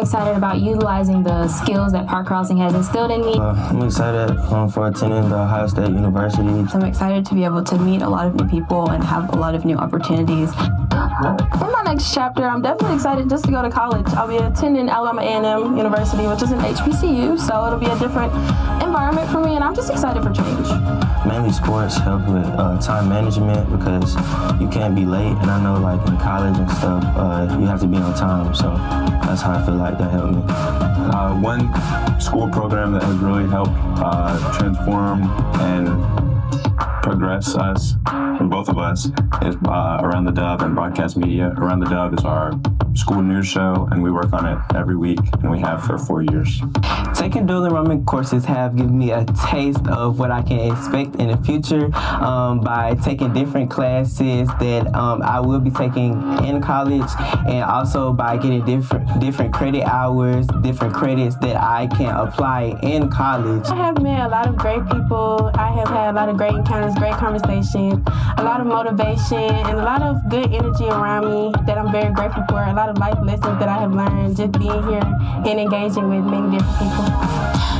excited about utilizing the skills that park crossing has instilled in me. I'm excited for attending the Ohio State University. I'm excited to be able to meet a lot of new people and have a lot of new opportunities. In my next chapter, I'm definitely excited just to go to college. I'll be attending Alabama A&M University, which is an HBCU, so it'll be a different environment for me, and I'm just excited for change. Mainly sports help with time management because you can't be late, and I know like in college and stuff, you have to be on time, so that's how I feel like that helped me. One school program that has really helped transform and progress us, both of us, is Around the Dove and Broadcast Media. Around the Dove is our school news show, and we work on it every week, and we have for 4 years. Taking dual enrollment courses have given me a taste of what I can expect in the future by taking different classes that I will be taking in college, and also by getting different credit hours, different credits that I can apply in college. I have met a lot of great people. I have had a lot of great encounters, great conversations, a lot of motivation, and a lot of good energy around me that I'm very grateful for. A lot of life lessons that I have learned just being here and engaging with many different people.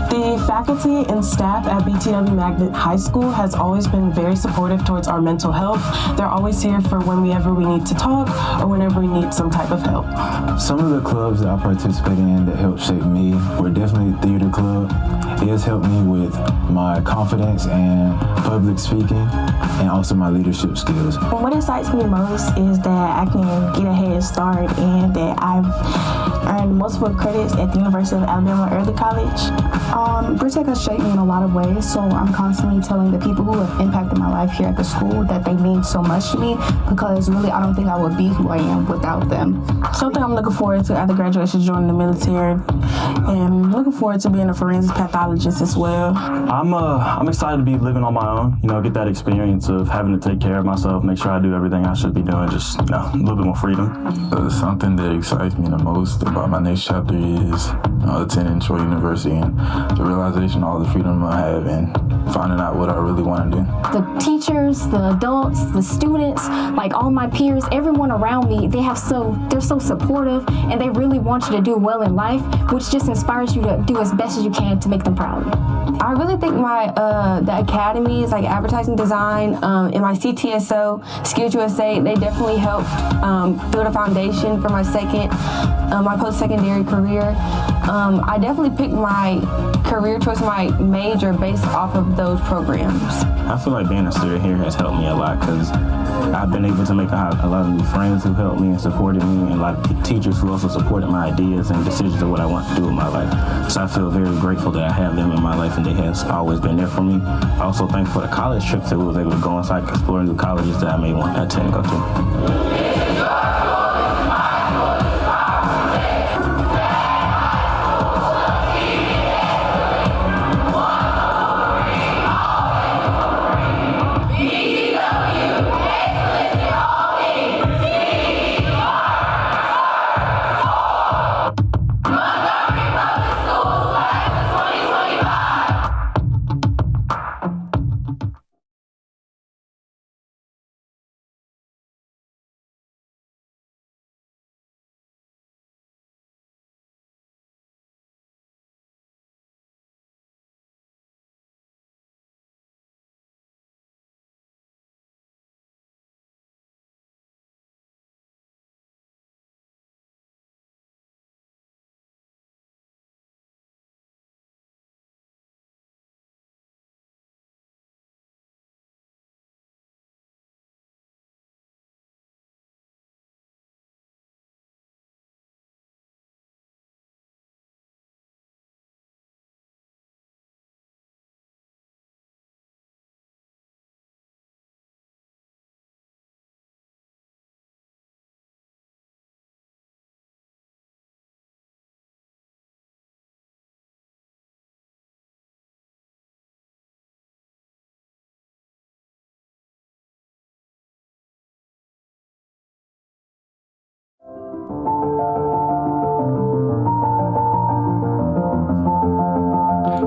The faculty and staff at BTW Magnet High School has always been very supportive towards our mental health. They're always here for whenever we need to talk or whenever we need some type of help. Some of the clubs that I participated in that helped shape me were definitely theater club. It has helped me with my confidence and public speaking and also my leadership skills. What excites me most is that I can get a head start and that I've earned multiple credits at the University of Alabama Early College. BrewTech has shaped me in a lot of ways, so I'm constantly telling the people who have impacted my life here at the school that they mean so much to me, because really I don't think I would be who I am without them. Something I'm looking forward to after graduation is joining the military, and looking forward to being a forensic pathologist as well. I'm excited to be living on my own, get that experience of having to take care of myself, make sure I do everything I should be doing, just, a little bit more freedom. Something that excites me the most about my next chapter is attending Troy University and the realization of all the freedom I have and finding out what I really want to do. The teachers, the adults, the students, like all my peers, everyone around me, they're so supportive and they really want you to do well in life, which just inspires you to do as best as you can to make them proud. I really think the academies like advertising design and my CTSO, Skills USA, they definitely helped build a foundation for my post-secondary career. I definitely picked my career choice, my major, based off of those programs. I feel like being a student here has helped me a lot because I've been able to make a lot of new friends who helped me and supported me, and a lot of teachers who also supported my ideas and decisions of what I want to do with my life. So I feel very grateful that I have them in my life and they have always been there for me. I also thank for the college trips that we was able to go inside, explore new colleges that I may want to attend and go to.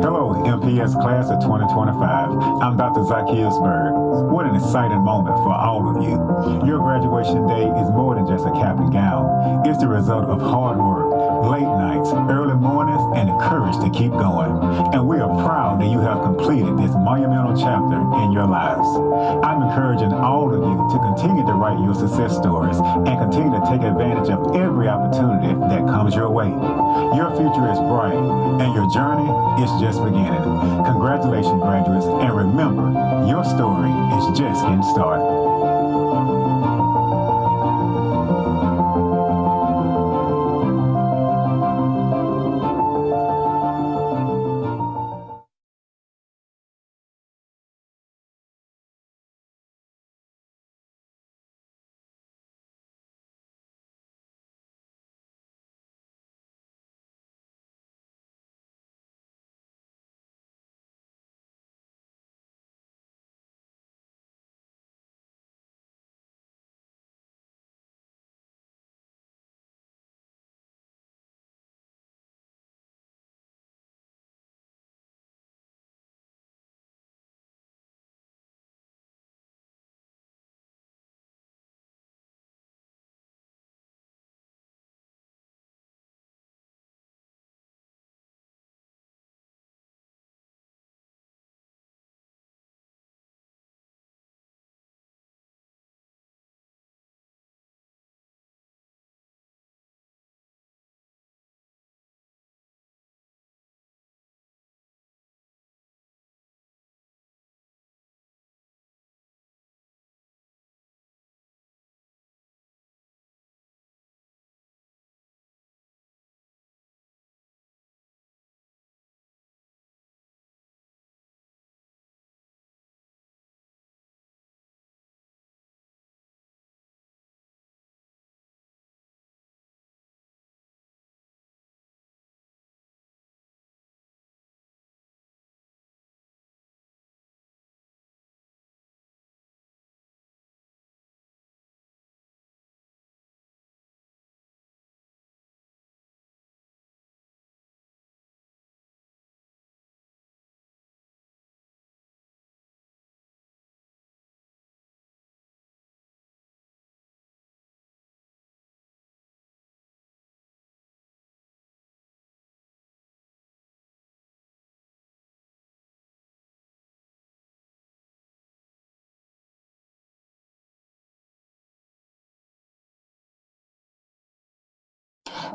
Hello, MPS class of 2025. I'm Dr. Zacchaeus Berg. What an exciting moment for all of you. Your graduation day is more than just a cap and gown. It's the result of hard work, late nights, early mornings, and the courage to keep going. And we are proud that you have completed this monumental chapter in your lives. I'm encouraging all of you to continue to write your success stories and continue to take advantage of every opportunity that comes your way. Your future is bright, and your journey is just beginning. Congratulations, graduates, and remember, your story is just getting started.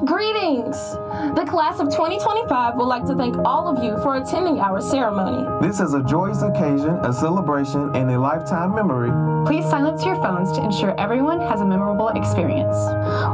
Greetings! The class of 2025 would like to thank all of you for attending our ceremony. This is a joyous occasion, a celebration, and a lifetime memory. Please silence your phones to ensure everyone has a memorable experience.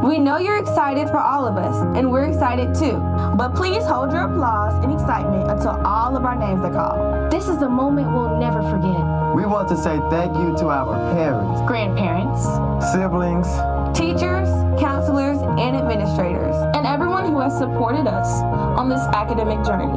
We know you're excited for all of us, and we're excited too. But please hold your applause and excitement until all of our names are called. This is a moment we'll never forget. We want to say thank you to our parents, grandparents, siblings, teachers, counselors, and administrators, and everyone who has supported us on this academic journey.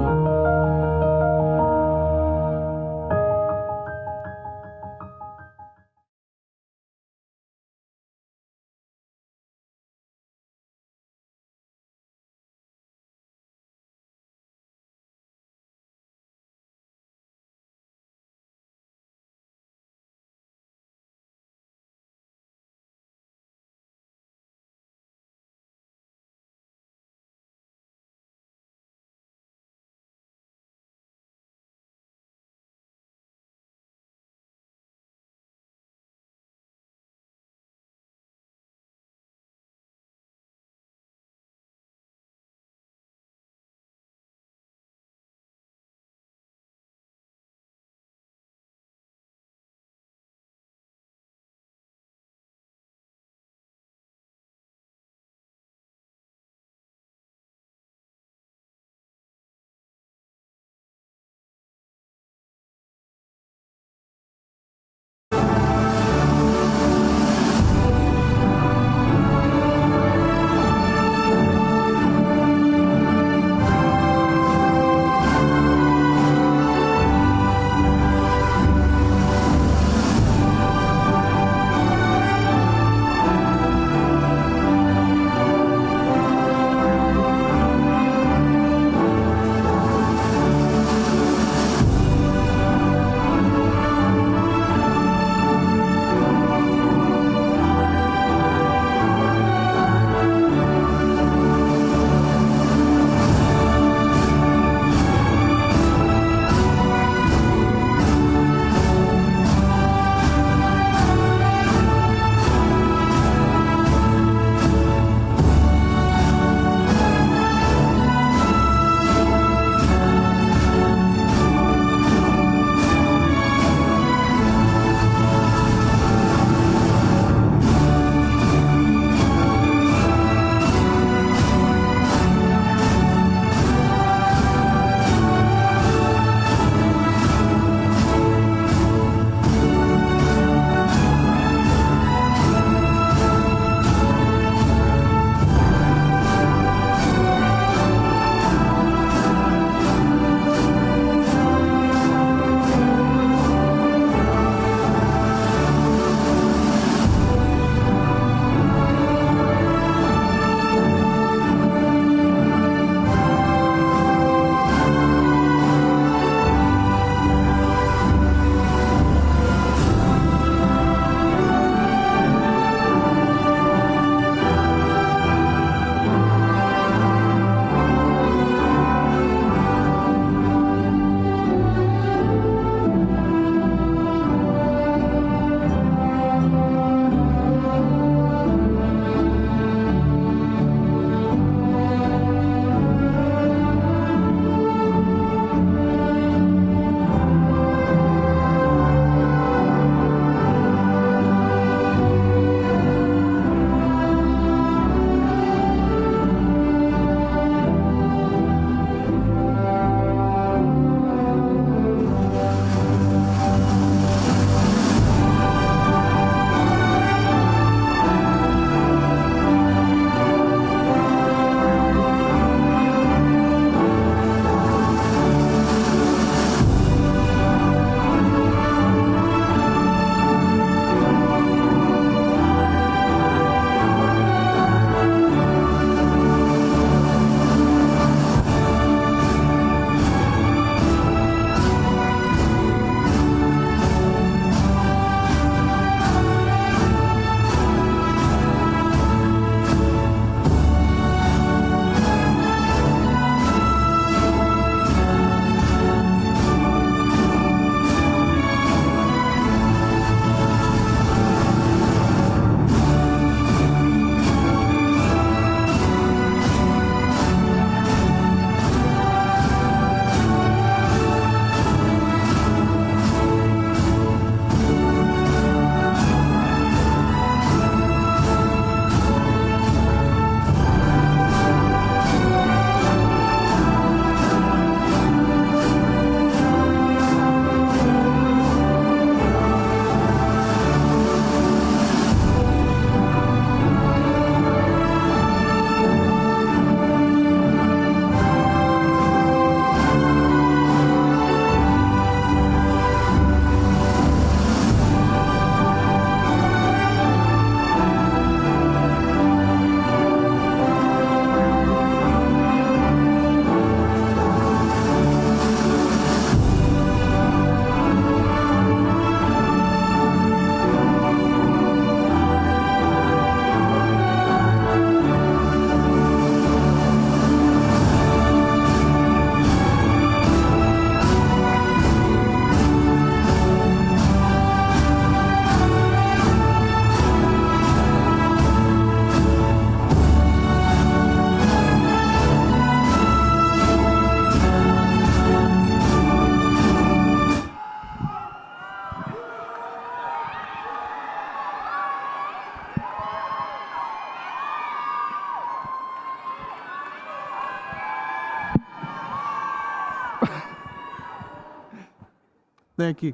Thank you.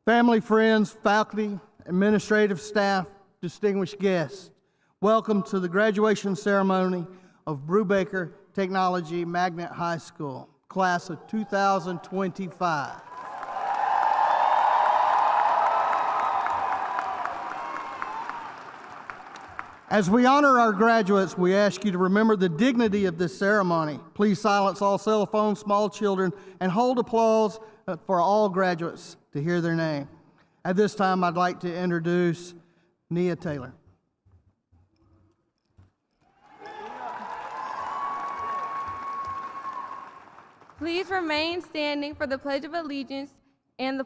Family, friends, faculty, administrative staff, distinguished guests, welcome to the graduation ceremony of Brewbaker Technology Magnet High School, class of 2025. As we honor our graduates, we ask you to remember the dignity of this ceremony. Please silence all cell phones, small children, and hold applause for all graduates to hear their name. At this time, I'd like to introduce Nia Taylor. Please remain standing for the Pledge of Allegiance and the,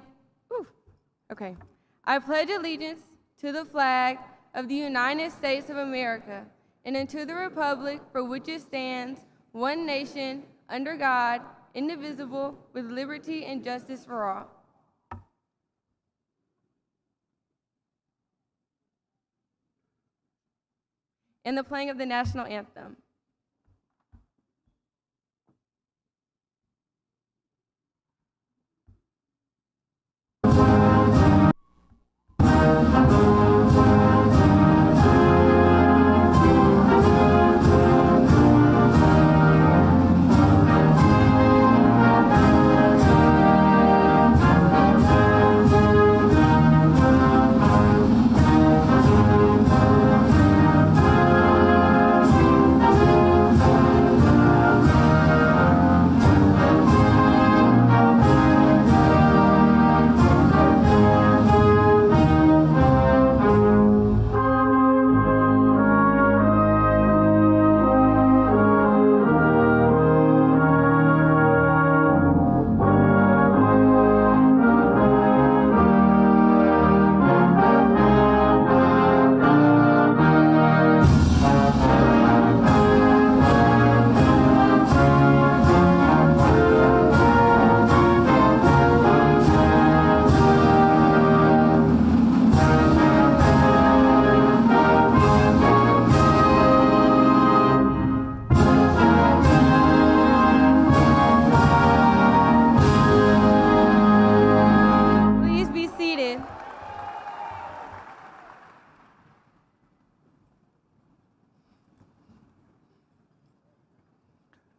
okay. I pledge allegiance to the flag of the United States of America and to the republic for which it stands, one nation, under God, indivisible, with liberty and justice for all. And the playing of the national anthem.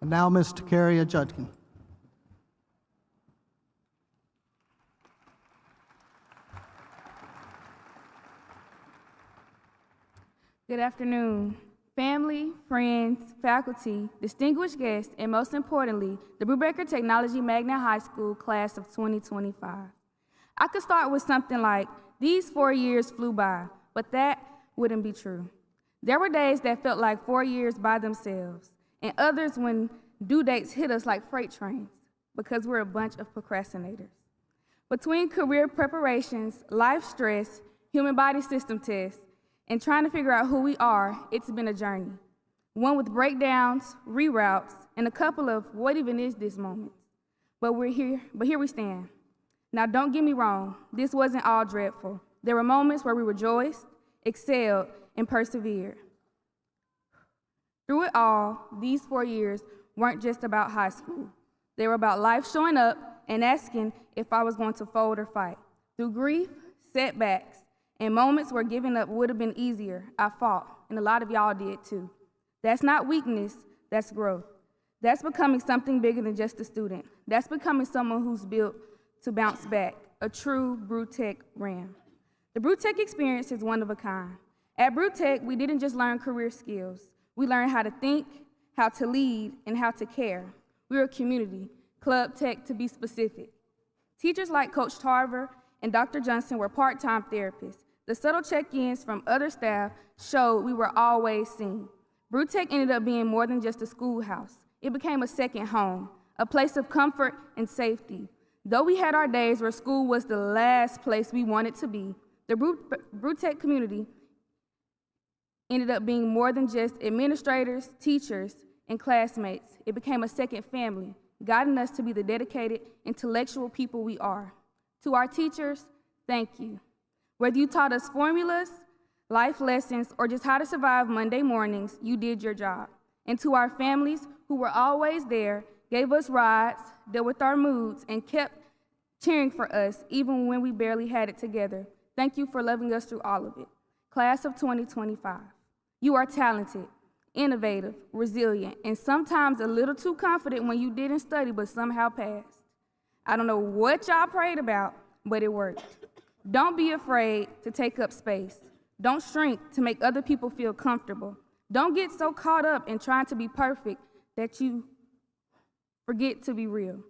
And now, Ms. Takaria Judkin. Good afternoon, family, friends, faculty, distinguished guests, and most importantly, the Brewbaker Technology Magnet High School class of 2025. I could start with something like, these 4 years flew by, but that wouldn't be true. There were days that felt like 4 years by themselves, and others when due dates hit us like freight trains, because we're a bunch of procrastinators. Between career preparations, life stress, human body system tests, and trying to figure out who we are, it's been a journey. One with breakdowns, reroutes, and a couple of what even is this moments. But here we stand. Now don't get me wrong, this wasn't all dreadful. There were moments where we rejoiced, excelled, and persevered. Through it all, these 4 years weren't just about high school. They were about life showing up and asking if I was going to fold or fight. Through grief, setbacks, and moments where giving up would have been easier, I fought, and a lot of y'all did too. That's not weakness, that's growth. That's becoming something bigger than just a student. That's becoming someone who's built to bounce back, a true BrewTech ram. The BrewTech experience is one of a kind. At BrewTech, we didn't just learn career skills. We learned how to think, how to lead, and how to care. We're a community, Club Tech to be specific. Teachers like Coach Tarver and Dr. Johnson were part-time therapists. The subtle check-ins from other staff showed we were always seen. BrewTech ended up being more than just a schoolhouse. It became a second home, a place of comfort and safety. Though we had our days where school was the last place we wanted to be, the BrewTech community ended up being more than just administrators, teachers, and classmates. It became a second family, guiding us to be the dedicated, intellectual people we are. To our teachers, thank you. Whether you taught us formulas, life lessons, or just how to survive Monday mornings, you did your job. And to our families who were always there, gave us rides, dealt with our moods, and kept cheering for us even when we barely had it together. Thank you for loving us through all of it. Class of 2025, you are talented, innovative, resilient, and sometimes a little too confident when you didn't study but somehow passed. I don't know what y'all prayed about, but it worked. Don't be afraid to take up space. Don't shrink to make other people feel comfortable. Don't get so caught up in trying to be perfect that you forget to be real.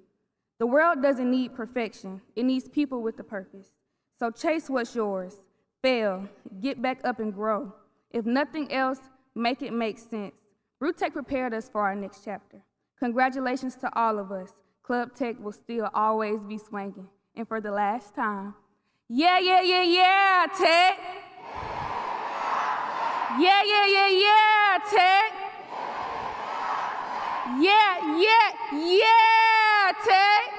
The world doesn't need perfection. It needs people with a purpose. So chase what's yours. Fail, get back up and grow. If nothing else, make it make sense. BrewTech prepared us for our next chapter. Congratulations to all of us. Club Tech will still always be swinging. And for the last time, yeah, yeah, yeah, yeah, Tech. Yeah, yeah, yeah, yeah, Tech. Yeah, yeah, yeah, Tech.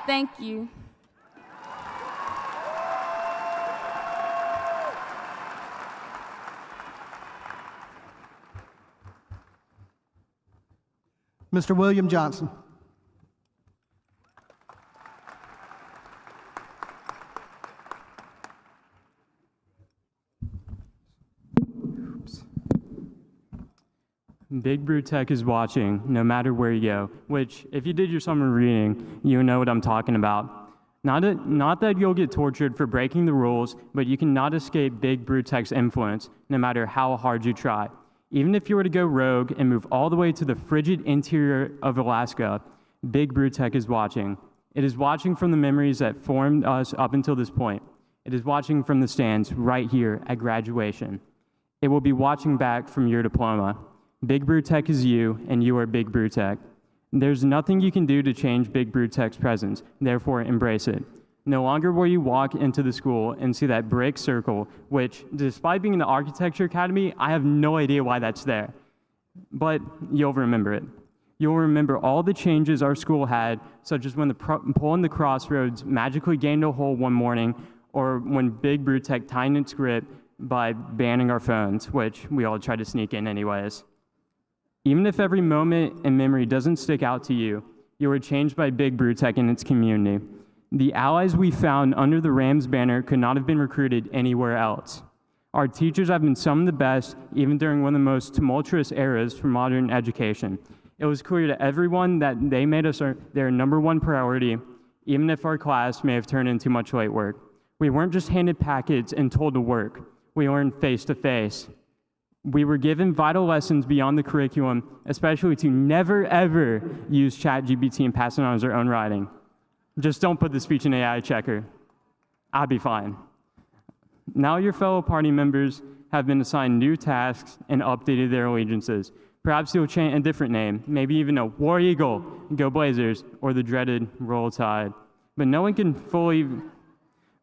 Thank you. Mr. William Johnson. Big BrewTech is watching no matter where you go, which, if you did your summer reading, you know what I'm talking about. Not that you'll get tortured for breaking the rules, but you cannot escape Big BrewTech's influence, no matter how hard you try. Even if you were to go rogue and move all the way to the frigid interior of Alaska, Big BrewTech is watching. It is watching from the memories that formed us up until this point. It is watching from the stands right here at graduation. It will be watching back from your diploma. Big BrewTech is you, and you are Big BrewTech. There's nothing you can do to change Big BrewTech's presence, therefore embrace it. No longer will you walk into the school and see that brick circle, which, despite being in the architecture academy, I have no idea why that's there. But you'll remember it. You'll remember all the changes our school had, such as when the pole in the crossroads magically gained a hole one morning, or when Big BrewTech tightened its grip by banning our phones, which we all tried to sneak in anyways. Even if every moment and memory doesn't stick out to you, you were changed by Big BrewTech and its community. The allies we found under the Rams banner could not have been recruited anywhere else. Our teachers have been some of the best, even during one of the most tumultuous eras for modern education. It was clear to everyone that they made us their #1 priority, even if our class may have turned into much late work. We weren't just handed packets and told to work. We learned face to face. We were given vital lessons beyond the curriculum, especially to never, ever use ChatGPT and pass it on as our own writing. Just don't put the speech in AI checker. I'll be fine. Now your fellow party members have been assigned new tasks and updated their allegiances. Perhaps you'll chant a different name, maybe even a War Eagle, Go Blazers, or the dreaded Roll Tide. But no one can fully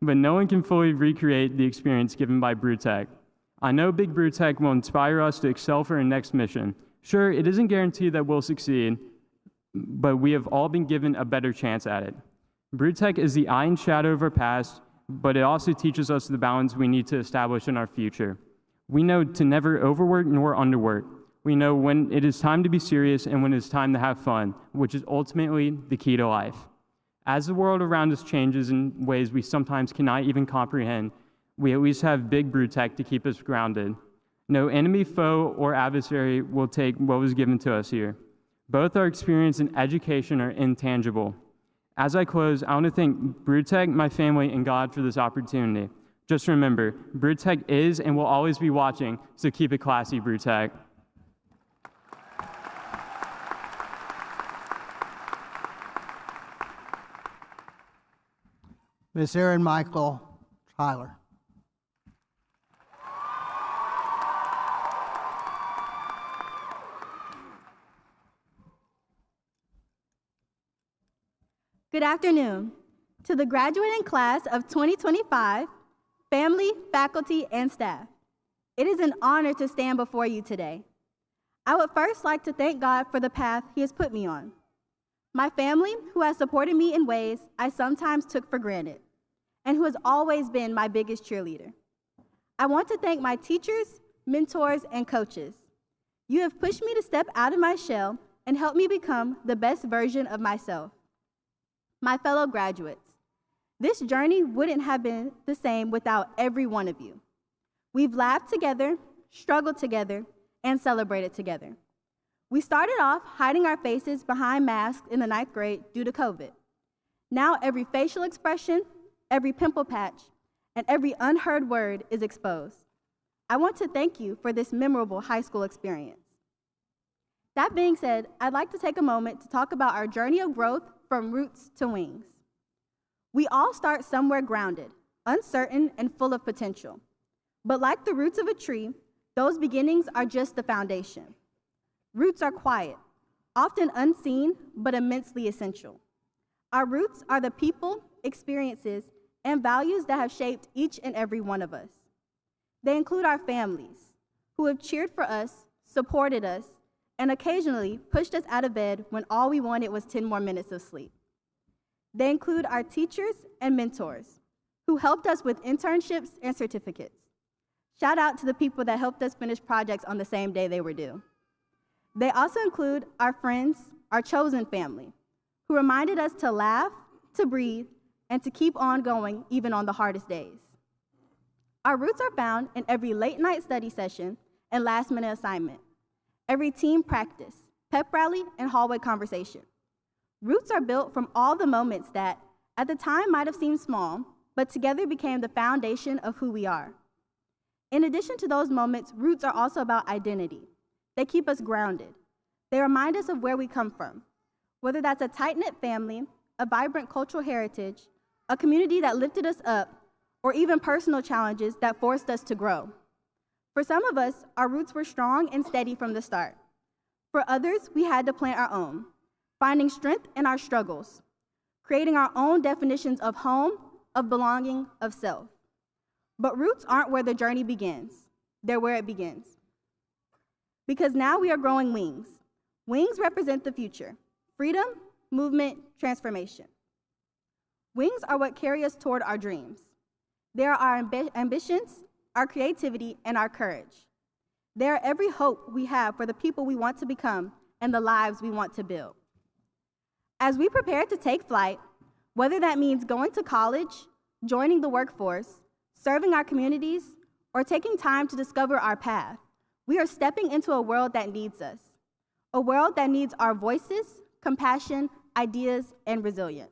recreate the experience given by BrewTech. I know Big BrewTech will inspire us to excel for our next mission. Sure, it isn't guaranteed that we'll succeed, but we have all been given a better chance at it. BrewTech is the eye and shadow of our past, but it also teaches us the balance we need to establish in our future. We know to never overwork nor underwork. We know when it is time to be serious and when it is time to have fun, which is ultimately the key to life. As the world around us changes in ways we sometimes cannot even comprehend, we at least have Big BrewTech to keep us grounded. No enemy, foe, or adversary will take what was given to us here. Both our experience and education are intangible. As I close, I want to thank BrewTech, my family, and God for this opportunity. Just remember, BrewTech is and will always be watching, so keep it classy, BrewTech. Miss Erin Michael Tyler. Good afternoon. To the graduating class of 2025, family, faculty, and staff, it is an honor to stand before you today. I would first like to thank God for the path He has put me on. My family, who has supported me in ways I sometimes took for granted, and who has always been my biggest cheerleader. I want to thank my teachers, mentors, and coaches. You have pushed me to step out of my shell and helped me become the best version of myself. My fellow graduates, this journey wouldn't have been the same without every one of you. We've laughed together, struggled together, and celebrated together. We started off hiding our faces behind masks in the 9th grade due to COVID. Now every facial expression, every pimple patch, and every unheard word is exposed. I want to thank you for this memorable high school experience. That being said, I'd like to take a moment to talk about our journey of growth from roots to wings. We all start somewhere grounded, uncertain, and full of potential. But like the roots of a tree, those beginnings are just the foundation. Roots are quiet, often unseen, but immensely essential. Our roots are the people, experiences, and values that have shaped each and every one of us. They include our families, who have cheered for us, supported us, and occasionally pushed us out of bed when all we wanted was 10 more minutes of sleep. They include our teachers and mentors, who helped us with internships and certificates. Shout out to the people that helped us finish projects on the same day they were due. They also include our friends, our chosen family, who reminded us to laugh, to breathe, and to keep on going even on the hardest days. Our roots are found in every late night study session and last minute assignment, every team practice, pep rally, and hallway conversation. Roots are built from all the moments that, at the time, might have seemed small, but together became the foundation of who we are. In addition to those moments, roots are also about identity. They keep us grounded. They remind us of where we come from, whether that's a tight-knit family, a vibrant cultural heritage, a community that lifted us up, or even personal challenges that forced us to grow. For some of us, our roots were strong and steady from the start. For others, we had to plant our own, finding strength in our struggles, creating our own definitions of home, of belonging, of self. But roots aren't where the journey begins. They're where it begins. Because now we are growing wings. Wings represent the future: freedom, movement, transformation. Wings are what carry us toward our dreams. They are our ambitions, our creativity, and our courage. They are every hope we have for the people we want to become and the lives we want to build. As we prepare to take flight, whether that means going to college, joining the workforce, serving our communities, or taking time to discover our path, we are stepping into a world that needs us, a world that needs our voices, compassion, ideas, and resilience,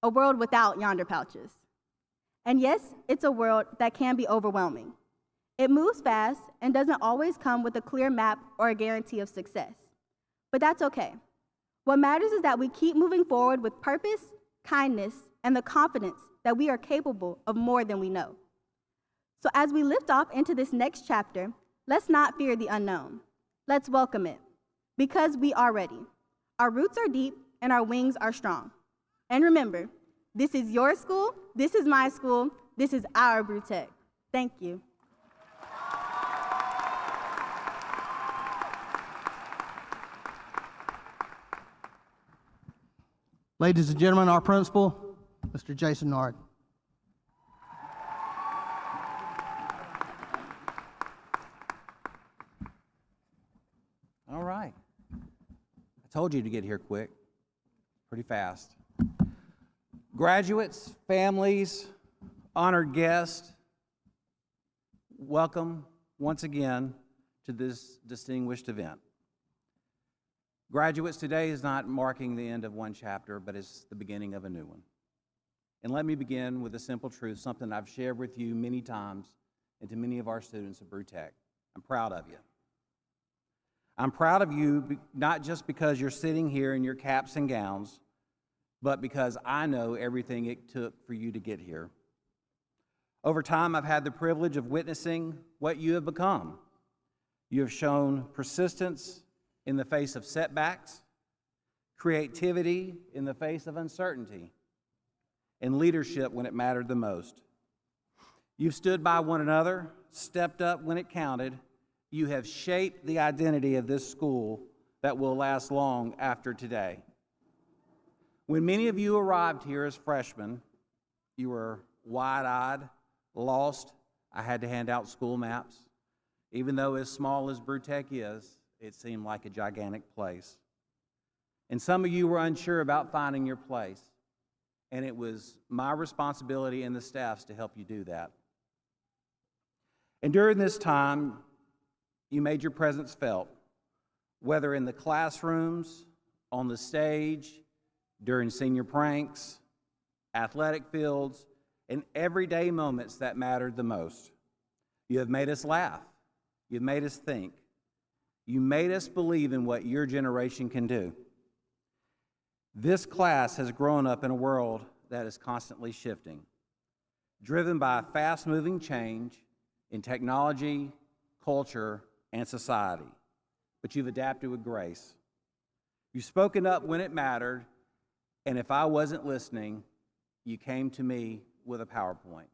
a world without yonder pouches. And yes, it's a world that can be overwhelming. It moves fast and doesn't always come with a clear map or a guarantee of success. But that's okay. What matters is that we keep moving forward with purpose, kindness, and the confidence that we are capable of more than we know. So as we lift off into this next chapter, let's not fear the unknown. Let's welcome it, because we are ready. Our roots are deep and our wings are strong. And remember, this is your school, this is my school, this is our BrewTech. Thank you. Ladies and gentlemen, our principal, Mr. Jason Nard. All right. I told you to get here quick, pretty fast. Graduates, families, honored guests, welcome once again to this distinguished event. Graduates, today is not marking the end of one chapter, but it's the beginning of a new one. And let me begin with a simple truth, something I've shared with you many times and to many of our students at BrewTech. I'm proud of you. I'm proud of you not just because you're sitting here in your caps and gowns, but because I know everything it took for you to get here. Over time, I've had the privilege of witnessing what you have become. You have shown persistence in the face of setbacks, creativity in the face of uncertainty, and leadership when it mattered the most. You've stood by one another, stepped up when it counted. You have shaped the identity of this school that will last long after today. When many of you arrived here as freshmen, you were wide-eyed, lost. I had to hand out school maps. Even though as small as BrewTech is, it seemed like a gigantic place. And some of you were unsure about finding your place. and it was my responsibility and the staff's to help you do that. And during this time, you made your presence felt, whether in the classrooms, on the stage, during senior pranks, athletic fields, and everyday moments that mattered the most. You have made us laugh. You've made us think. You made us believe in what your generation can do. This class has grown up in a world that is constantly shifting, driven by fast-moving change in technology, culture, and society. But you've adapted with grace. You've spoken up when it mattered, and if I wasn't listening, you came to me with a PowerPoint.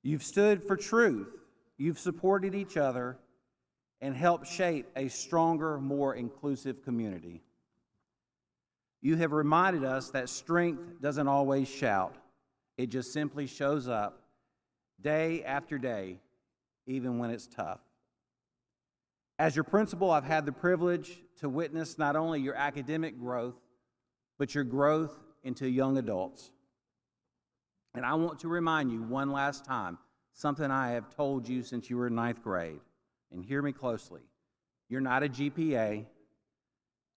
You've stood for truth. You've supported each other and helped shape a stronger, more inclusive community. You have reminded us that strength doesn't always shout. It just simply shows up day after day, even when it's tough. As your principal, I've had the privilege to witness not only your academic growth, but your growth into young adults. And I want to remind you one last time, something I have told you since you were in 9th grade, and hear me closely. You're not a GPA,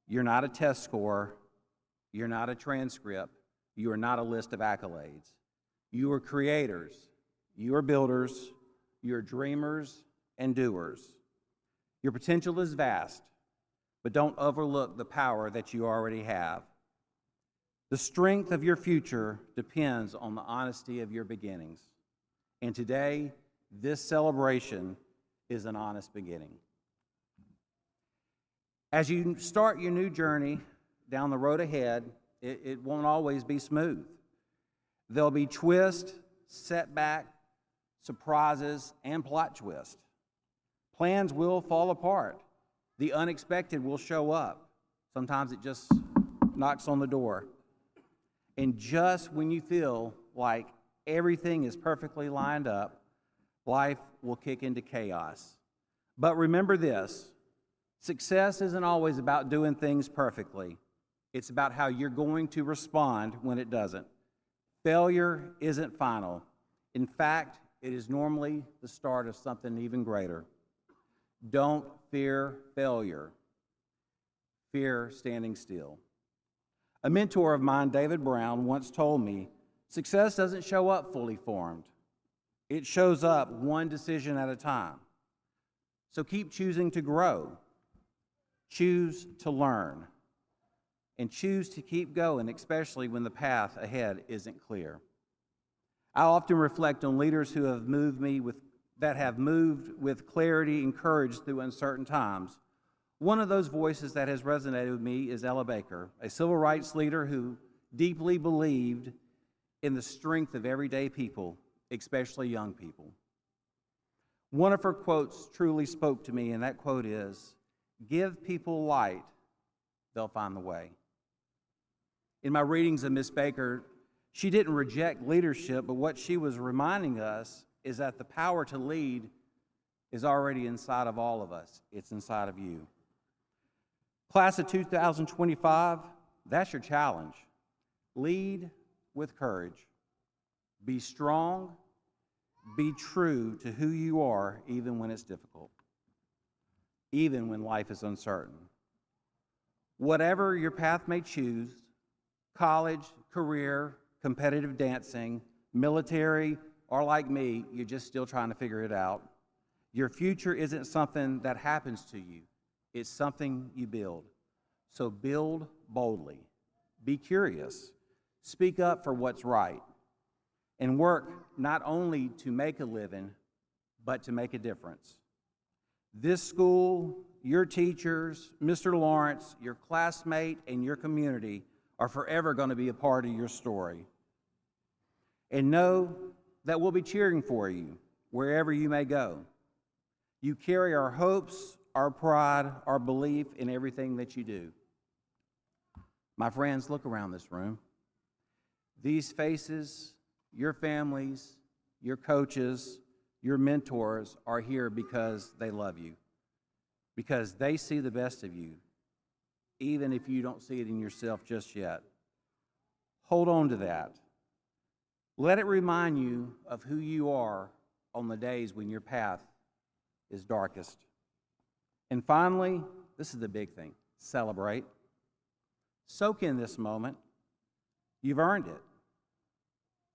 you're not a test score, you're not a transcript, you are not a list of accolades. You are creators, you are builders, you are dreamers and doers. Your potential is vast, but don't overlook the power that you already have. The strength of your future depends on the honesty of your beginnings. And today, this celebration is an honest beginning. As you start your new journey down the road ahead, it won't always be smooth. There'll be twists, setback, surprises, and plot twists. Plans will fall apart. The unexpected will show up. Sometimes it just knocks on the door. And just when you feel like everything is perfectly lined up, life will kick into chaos. But remember this, success isn't always about doing things perfectly. It's about how you're going to respond when it doesn't. Failure isn't final. In fact, it is normally the start of something even greater. Don't fear failure. Fear standing still. A mentor of mine, David Brown, once told me, success doesn't show up fully formed. It shows up one decision at a time. So keep choosing to grow, choose to learn, and choose to keep going, especially when the path ahead isn't clear. I often reflect on leaders who have moved with clarity and courage through uncertain times. One of those voices that has resonated with me is Ella Baker, a civil rights leader who deeply believed in the strength of everyday people, especially young people. One of her quotes truly spoke to me, and that quote is, "Give people light, they'll find the way." In my readings of Miss Baker, she didn't reject leadership, but what she was reminding us is that the power to lead is already inside of all of us. It's inside of you. Class of 2025, that's your challenge. Lead with courage. Be strong. Be true to who you are, even when it's difficult, even when life is uncertain. Whatever your path may choose, college, career, competitive dancing, military, or like me, you're just still trying to figure it out. Your future isn't something that happens to you. It's something you build. So build boldly. Be curious. Speak up for what's right. And work not only to make a living, but to make a difference. This school, your teachers, Mr. Lawrence, your classmate, and your community are forever going to be a part of your story. And know that we'll be cheering for you wherever you may go. You carry our hopes, our pride, our belief in everything that you do. My friends, look around this room. These faces, your families, your coaches, your mentors are here because they love you, because they see the best of you, even if you don't see it in yourself just yet. Hold on to that. Let it remind you of who you are on the days when your path is darkest. And finally, this is the big thing, celebrate. Soak in this moment. You've earned it.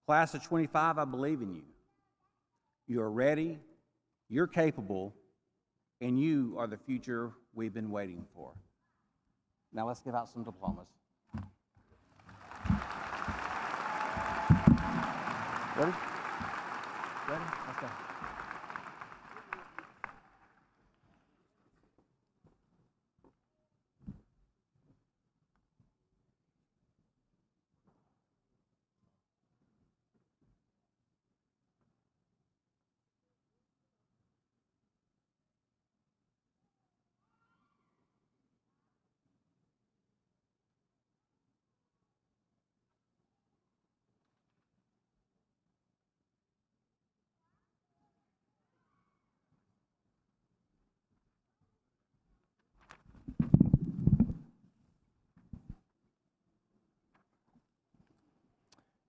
Class of 25, I believe in you. You are ready, you're capable, and you are the future we've been waiting for. Now let's give out some diplomas. Ready? Ready? Let's go.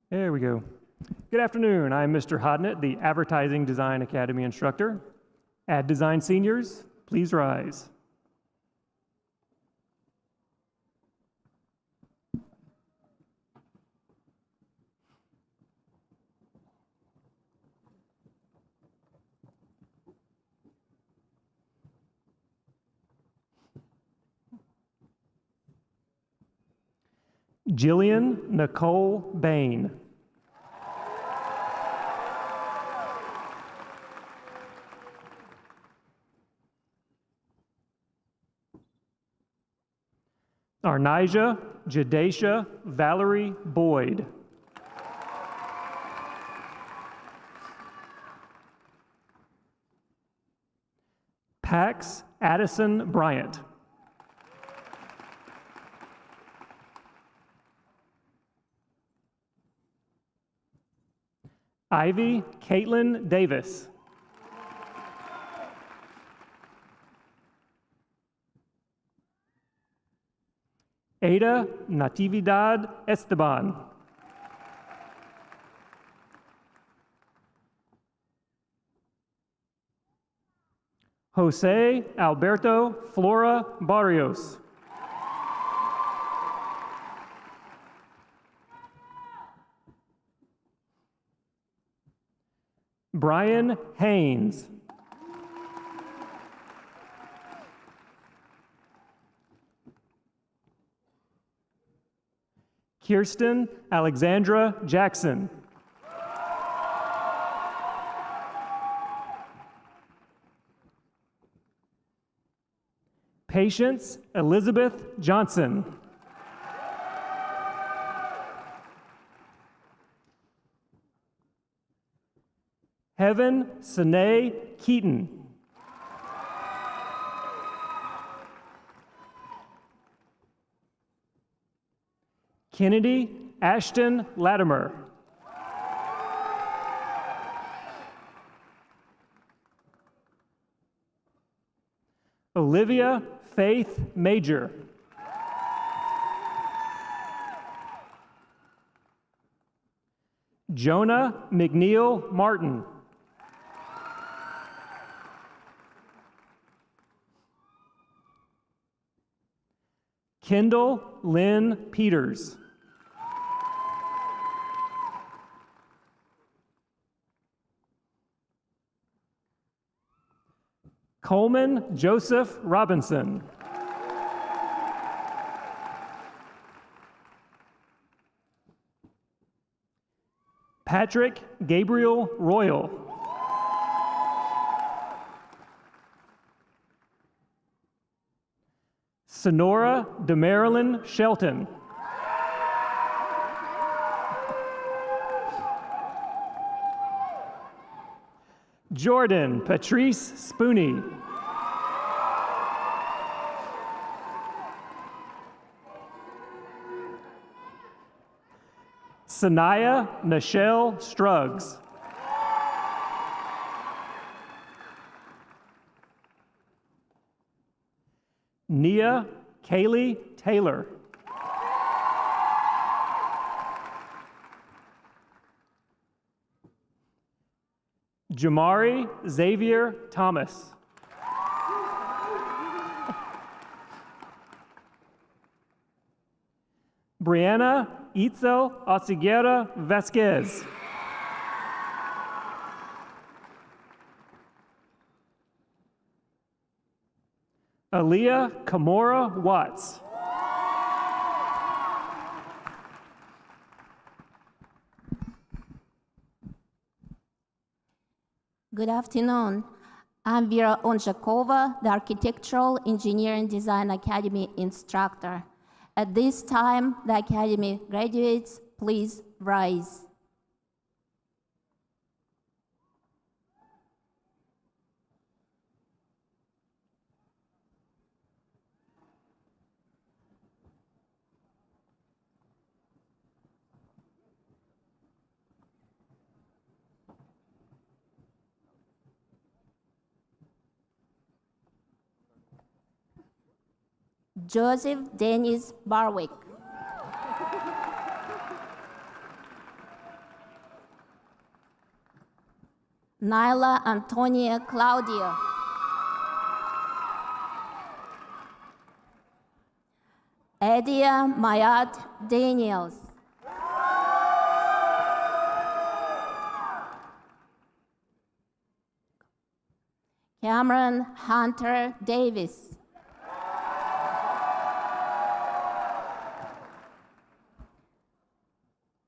There we go. Good afternoon. I'm Mr. Hodnett, the Advertising Design Academy instructor. Ad Design seniors, please rise. Jillian Nicole Bain. Arnija Jadesha Valerie Boyd. Pax Addison Bryant. Ivy Caitlin Davis. Ada Natividad Esteban. Jose Alberto Flora Barrios. Brian Haynes. Kirsten Alexandra Jackson. Patience Elizabeth Johnson. Heaven Sine Keaton. Kennedy Ashton Latimer. Olivia Faith Major. Jonah McNeil Martin. Kendall Lynn Peters. Coleman Joseph Robinson. Patrick Gabriel Royal. Sonora DeMarilyn Shelton. Jordan Patrice Spooney. Sanaya Nichelle Struggs. Nia Kaylee Taylor. Jamari Xavier Thomas. Brianna Itzel Osiguera Vasquez. Aaliyah Kamora Watts. Good afternoon. I'm Vera Onshakova, the Architectural Engineering Design Academy instructor. At this time, the Academy graduates, please rise. Joseph Dennis Barwick. Nyla Antonia Claudia. Adia Mayat Daniels. Cameron Hunter Davis.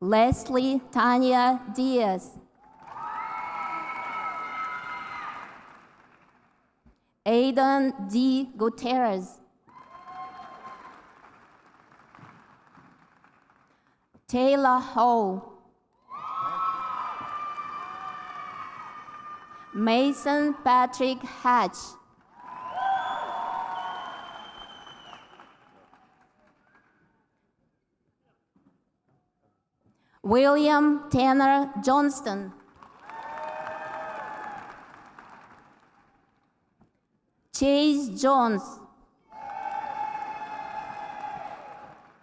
Leslie Tanya Diaz. Aidan D. Gutierrez. Taylor Ho. Mason Patrick Hatch. William Tanner Johnston. Chase Jones.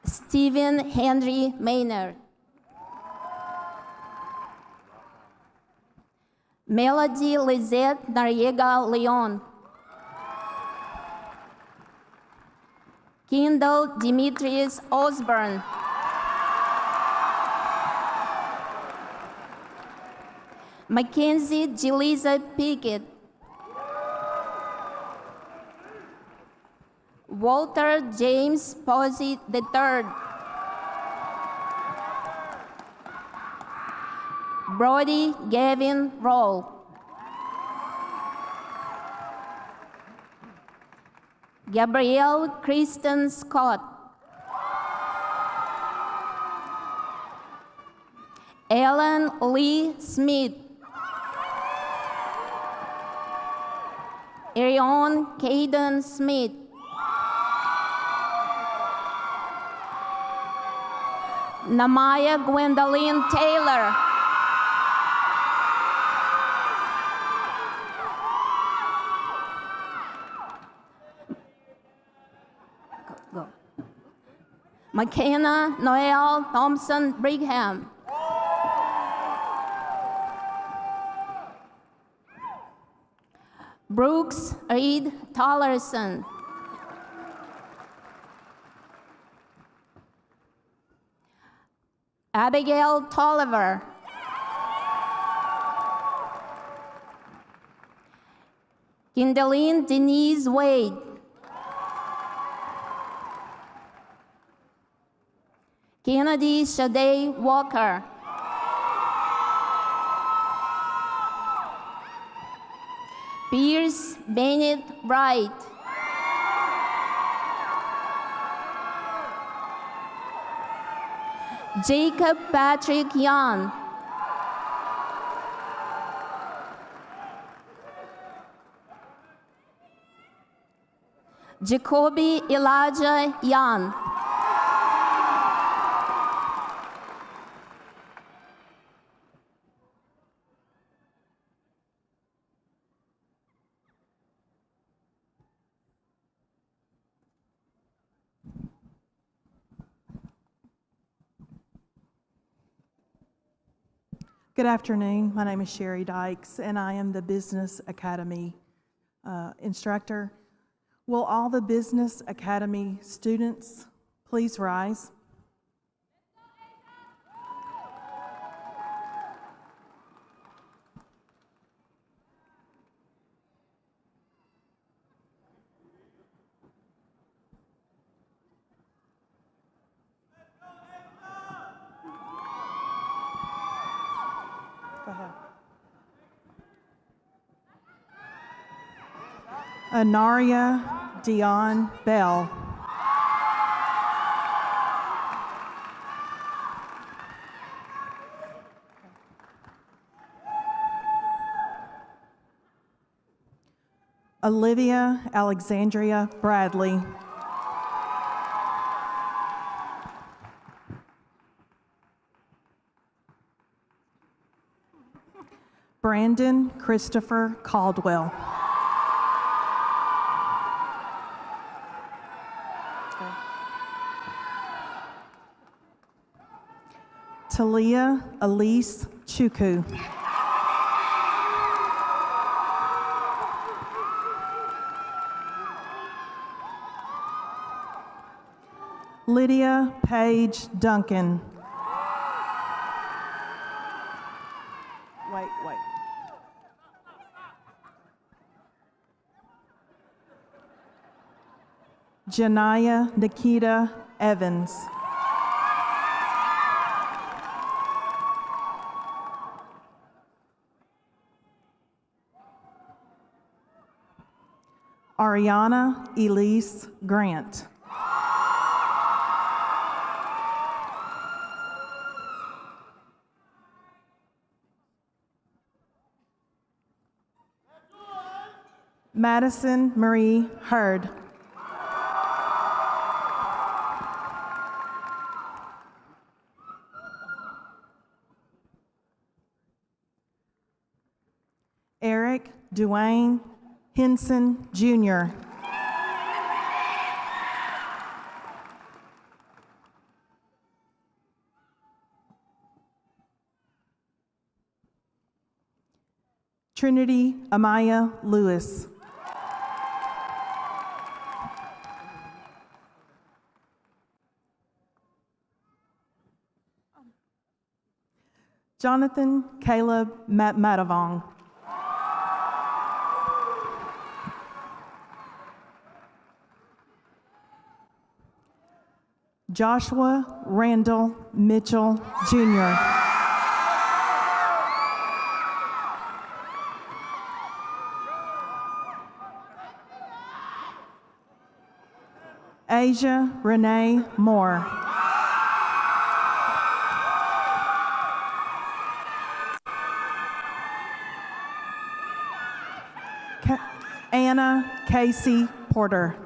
Stephen Henry Maynard. Melody Lizette Noriega Leon. Kendall Demetrius Osborne. Mackenzie Jelisa Pickett. Walter James Posey III. Brody Gavin Roll. Gabrielle Kristen Scott. Ellen Lee Smith. Arion Caden Smith. Namaya Gwendolyn Taylor. Go. McKenna Noel Thompson Brigham. Brooks Reed Tollerson. Abigail Tolliver. Kindeline Denise Wade. Kennedy Shade Walker. Pierce Bennett Bright. Jacob Patrick Young. Jacoby Elijah Young. Good afternoon. My name is Sherry Dykes, and I am the Business Academy instructor. Will all the Business Academy students please rise? Go ahead. Anaria Dion Bell. Olivia Alexandria Bradley. Brandon Christopher Caldwell. Talia Elise Chuku. Lydia Page Duncan. Wait. Janaya Nikita Evans. Ariana Elise Grant. Madison Marie Hurd. Eric Duane Henson Jr. Trinity Amaya Lewis. Jonathan Caleb Matavong. Joshua Randall Mitchell Jr. Asia Renee Moore. Anna Casey Porter.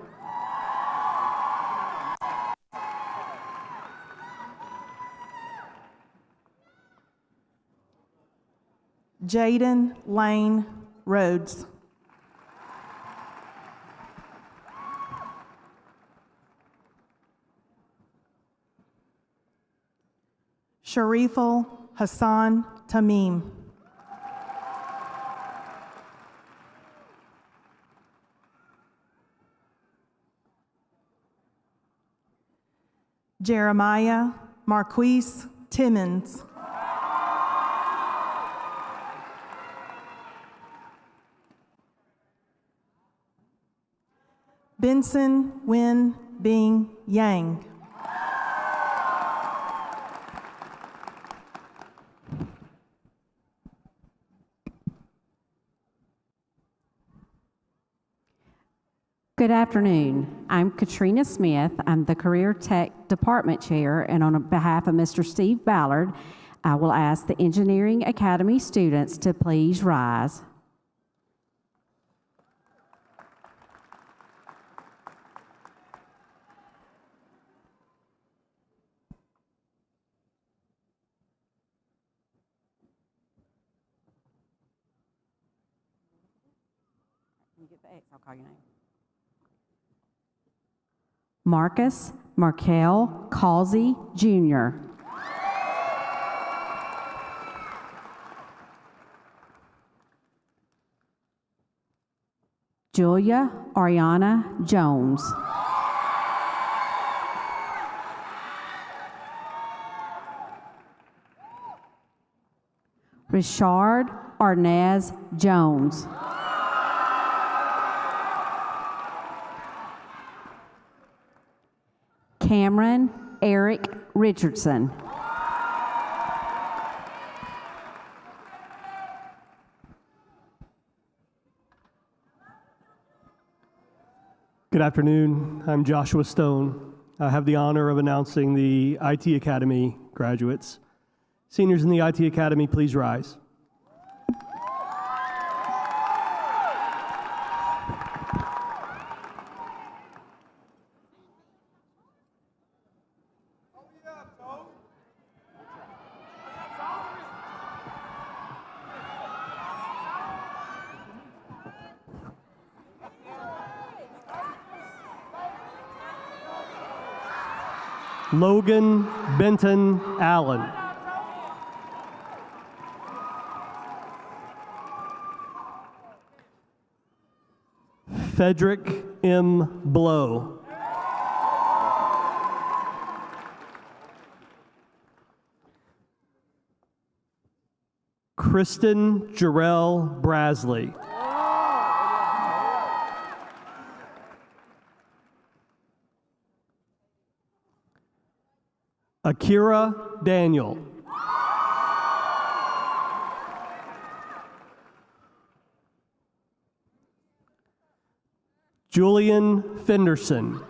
Jaden Lane Rhodes. Shariful Hassan Tamim. Jeremiah Marquise Timmons. Benson Wen Bing Yang. Good afternoon. I'm Katrina Smith. I'm the Career Tech Department Chair, and on behalf of Mr. Steve Ballard, I will ask the Engineering Academy students to please rise. Can you get the X? I'll call your name. Marcus Markel Causey, Jr. Julia Ariana Jones. Richard Arnaz Jones. Cameron Eric Richardson. Good afternoon. I'm Joshua Stone. I have the honor of announcing the IT Academy graduates. Seniors in the IT Academy, please rise. Logan Benton Allen. Frederick M. Blow. Kristen Jarrell Brasley. Akira Daniel. Julian Fenderson.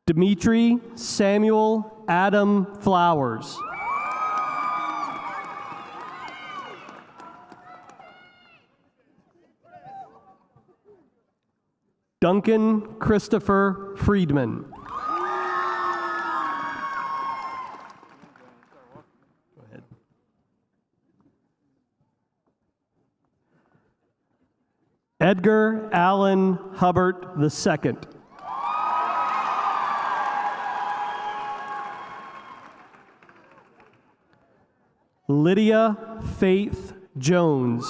Dimitri Samuel Adam Flowers. Duncan Christopher Friedman. Go ahead. Edgar Allen Hubbard II. Lydia Faith Jones.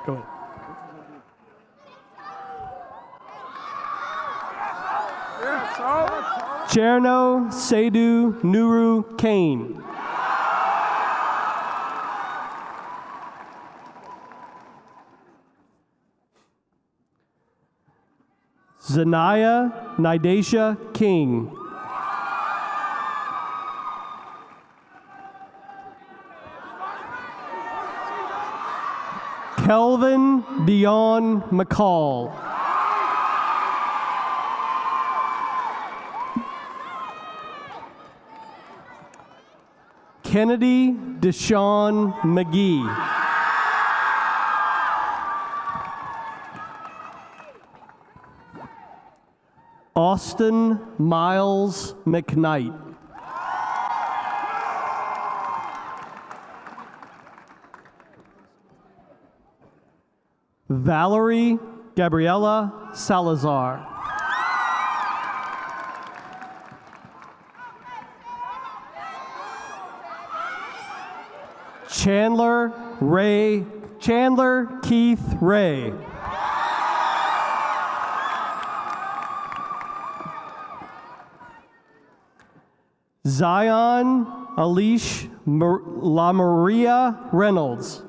Go ahead. Cherno Seydu Nuru Kane. Zanaya Nidasha King. Kelvin Dion McCall. Kennedy Deshawn McGee. Austin Miles McKnight. Valerie Gabriela Salazar. Chandler Keith Ray. Zion Alish La Maria Reynolds.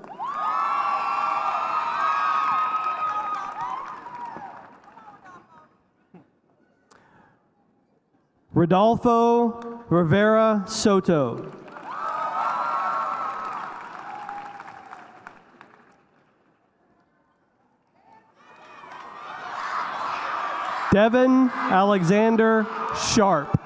Rodolfo Rivera Soto. Devin Alexander Sharp.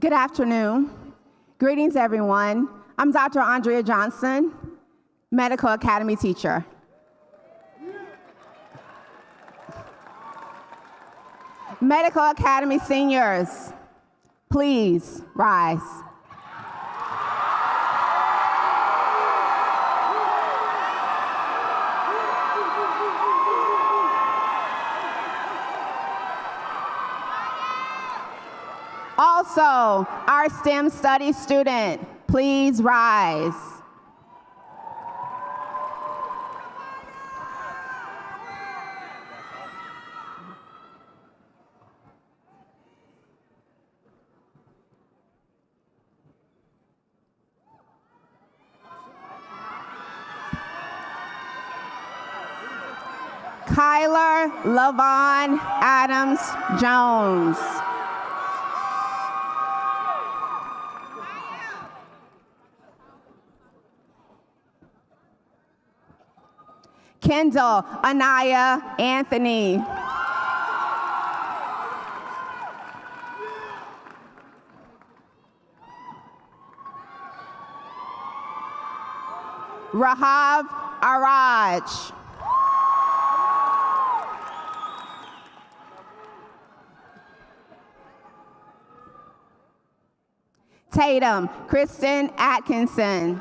Good afternoon. Greetings, everyone. I'm Dr. Andrea Johnson, Medical Academy teacher. Medical Academy seniors, please rise. Also, our STEM studies student, please rise. Kyler Lavon Adams Jones. Kendall Anaya Anthony. Rahav Araj. Tatum Kristen Atkinson.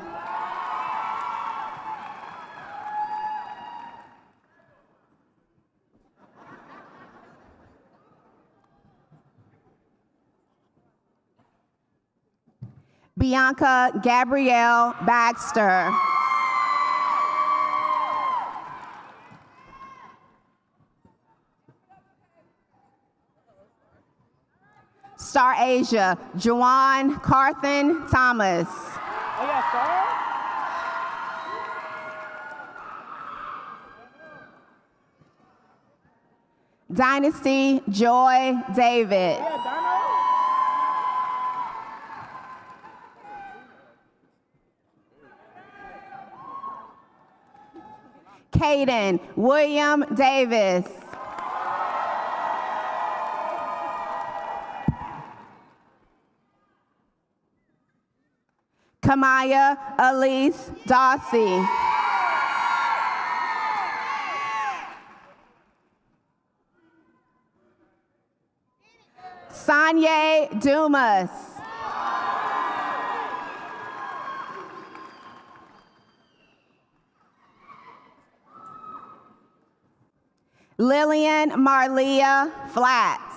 Bianca Gabrielle Baxter. Star Asia, Juwan Carthen Thomas. Dynasty Joy David. Caden William Davis. Kamaya Elise Dawsey. Sanye Dumas. Lillian Marlia Flats.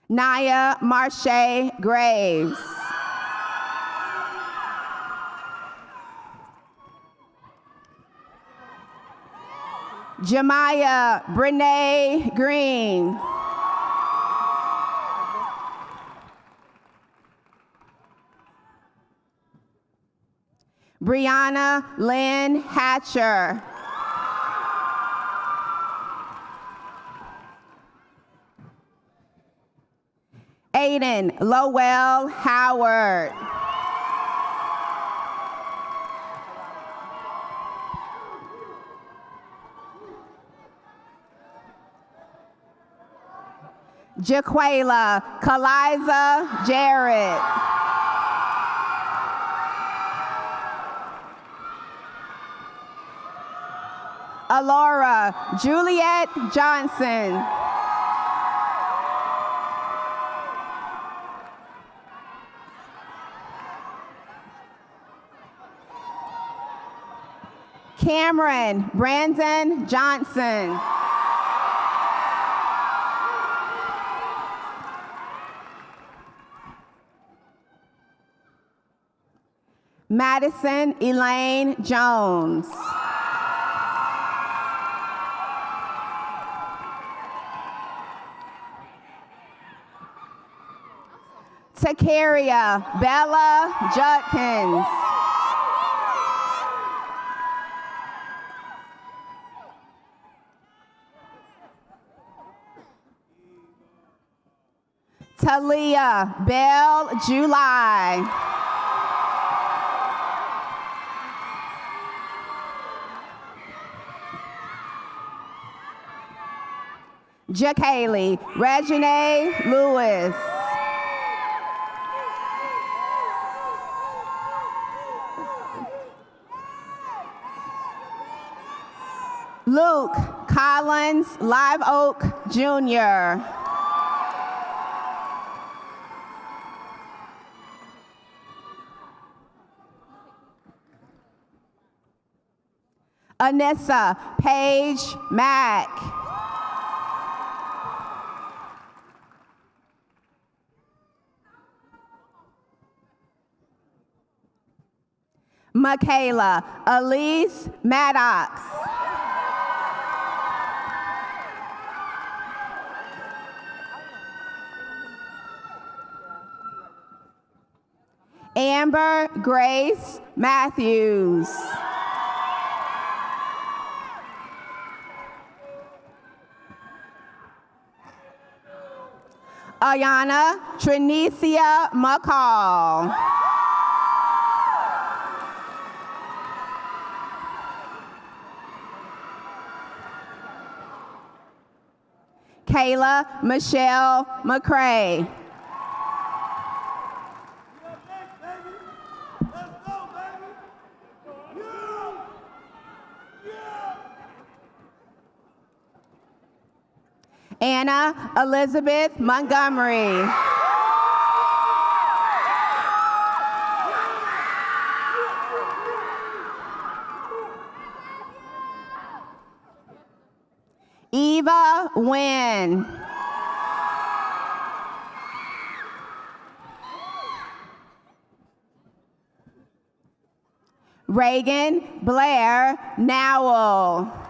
Naya Marche Graves. Jemiah Brene Green. Brianna Lynn Hatcher. Aiden Lowell Howard. Jaquela Kaliza Jarrett. Alora Juliet Johnson. Cameron Brandon Johnson. Madison Elaine Jones. Takaria Bella Judkins. Talia Bell July. Jacaylee Regine Lewis. Luke Collins Live Oak, Jr. Anissa Paige Mack. Michaela Elise Maddox. Amber Grace Matthews. Ayana Trinicia McCall. Kayla Michelle McCray. Anna Elizabeth Montgomery. Eva Nguyen. Reagan Blair Nowell.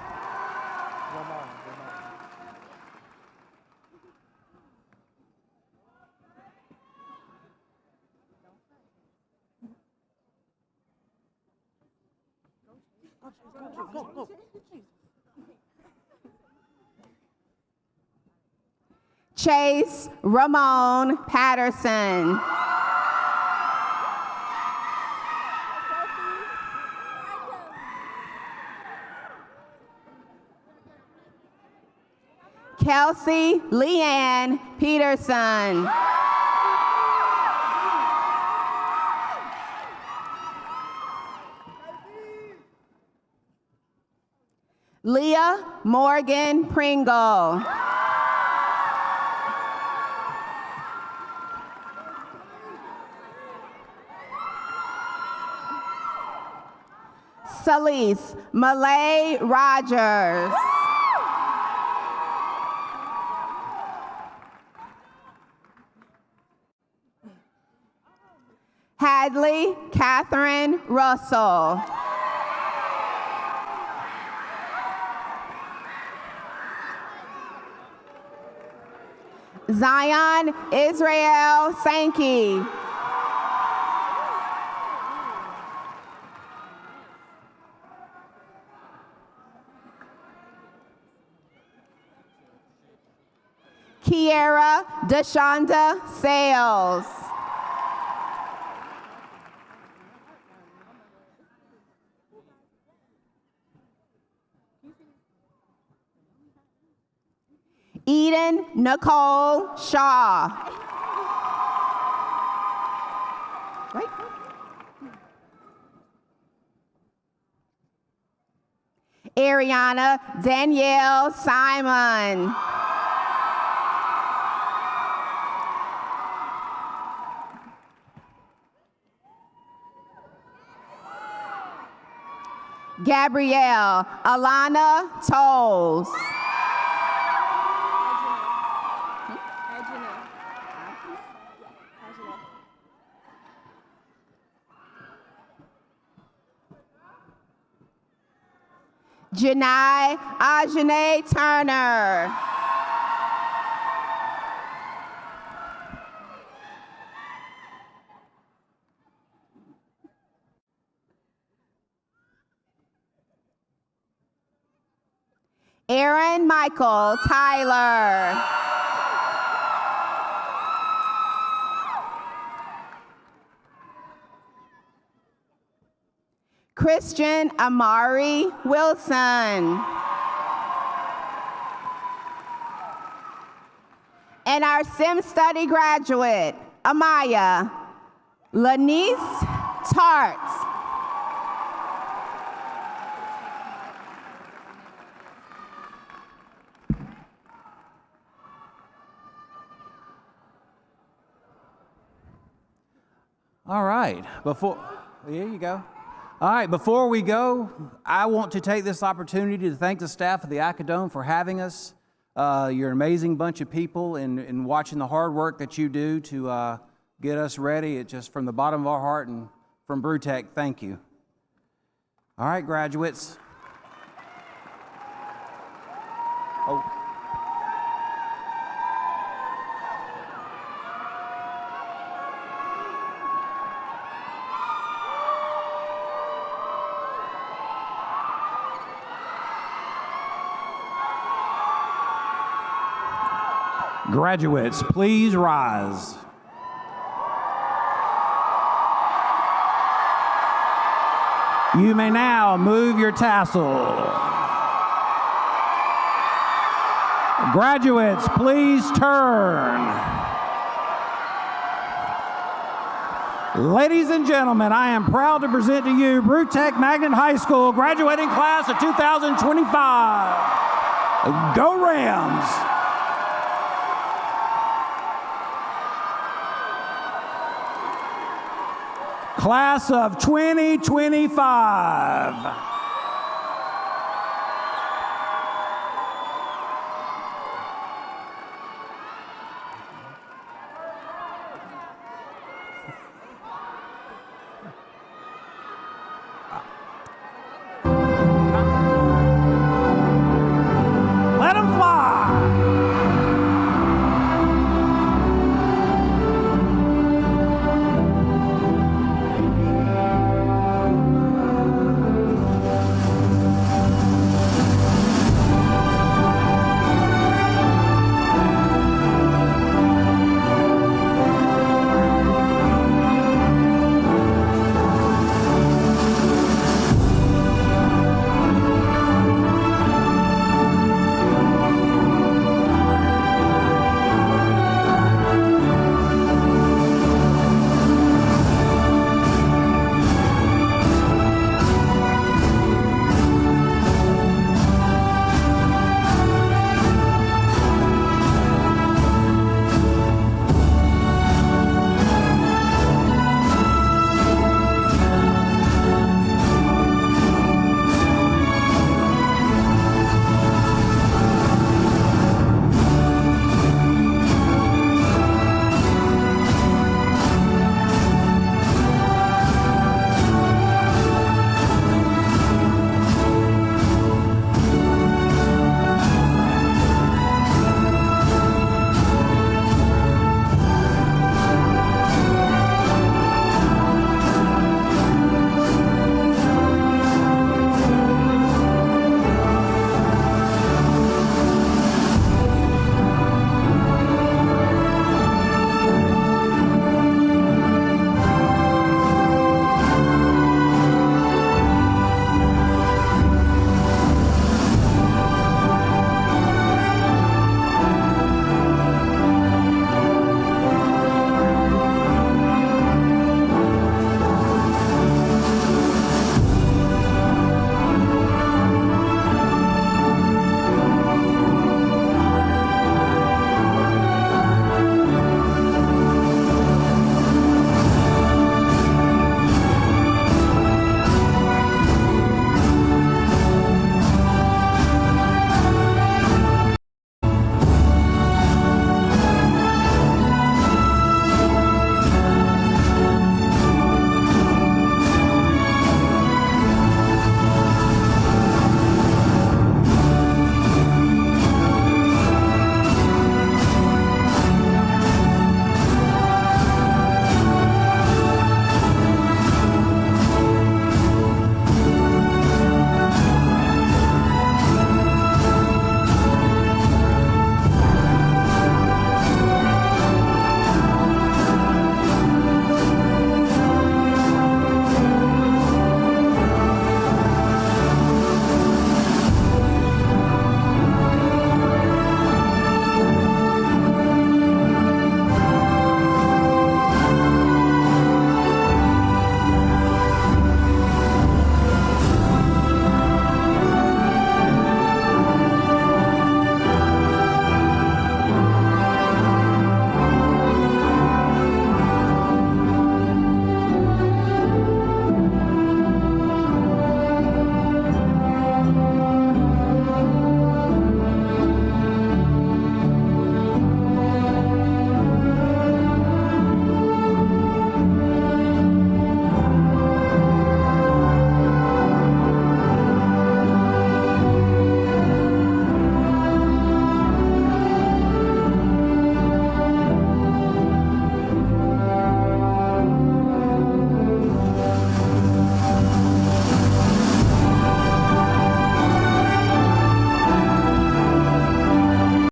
Chase Ramon Patterson. Kelsey Leanne Peterson. Leah Morgan Pringle. Celise Malay Rogers. Hadley Catherine Russell. Zion Israel Sankey. Kiera Deshonda Sales. Eden Nicole Shaw. Right. Ariana Danielle Simon. Gabrielle Alana Tolles. Janai Ajane Turner. Aaron Michael Tyler. Christian Amari Wilson. And our Sim Study graduate, Amaya Lanice Tart. All right, here you go. All right, before we go, I want to take this opportunity to thank the staff of the Acadome for having us. You're an amazing bunch of people, and watching the hard work that you do to get us ready. It's just from the bottom of our heart, and from BrewTech, thank you. All right, graduates. Graduates, please rise. You may now move your tassel. Graduates, please turn. Ladies and gentlemen, I am proud to present to you BrewTech Magnet High School graduating class of 2025. Go Rams! Class of 2025.